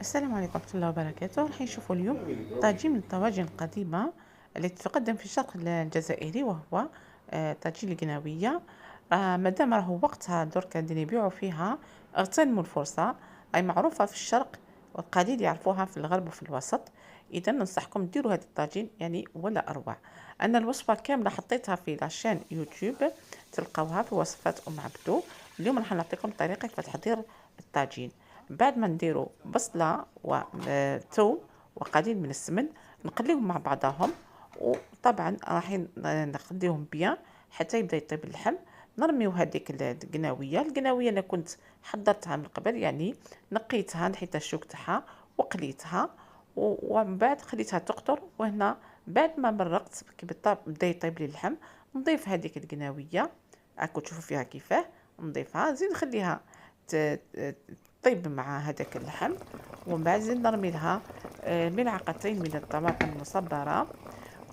السلام عليكم ورحمة الله وبركاته. راح نشوفوا اليوم طاجين من الطواجن القديمة التي تقدم في الشرق الجزائري، وهو طاجين القناوية. مادام راهو وقتها درك قاعدين يبيعوا فيها، اغتنموا الفرصة. أي معروفة في الشرق والقليل يعرفوها في الغرب وفي الوسط. إذا ننصحكم ديروا هذا الطاجين، يعني ولا أروع. أنا الوصفة كاملة حطيتها في لاشين يوتيوب، تلقاوها في وصفات أم عبدو. اليوم راح نعطيكم طريقة كيف تحضير الطاجين. بعد ما نديروا بصلة وثوم وقليل من السمن، نقليهم مع بعضهم. وطبعا راح نخليهم بيان حتى يبدا يطيب اللحم. نرميو هذيك القناويه انا كنت حضرتها من قبل، يعني نقيتها، نحيت الشوك تاعها وقليتها. ومن بعد خليتها تقطر. وهنا بعد ما مرقت كي بدا يطيب لي اللحم، نضيف هذيك القناويه. راكم تشوفوا فيها كيفاه نضيفها، نزيد نخليها طيب مع هذاك اللحم. ومن بعد زيد نرمي لها ملعقتين من الطماطم المصبره،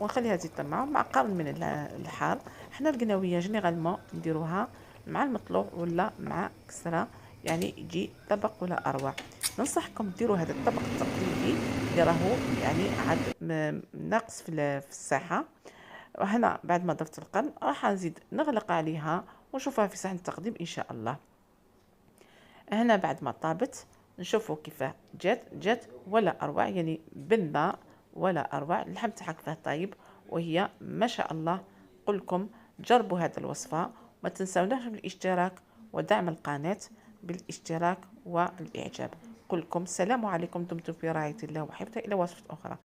ونخليها تزيد مع قرن من الحار. حنا القناويه جينيرالمون نديروها مع المطلوب ولا مع كسره، يعني يجي طبق ولا اروع. ننصحكم ديروا هذا الطبق التقليدي اللي راهو يعني عاد ناقص في الساحه. وهنا بعد ما ضفت القرن راح نزيد نغلق عليها ونشوفها في صحن التقديم ان شاء الله. هنا بعد ما طابت نشوفوا كيفاه جات ولا اروع، يعني بنة ولا اروع. اللحم تاعها كيفاه طيب، وهي ما شاء الله. قلكم جربوا هذه الوصفة، ما تنسوناش بالاشتراك ودعم القناة بالاشتراك والاعجاب. قلكم السلام عليكم، دمتم في رعاية الله وحفظه، الى وصفة اخرى.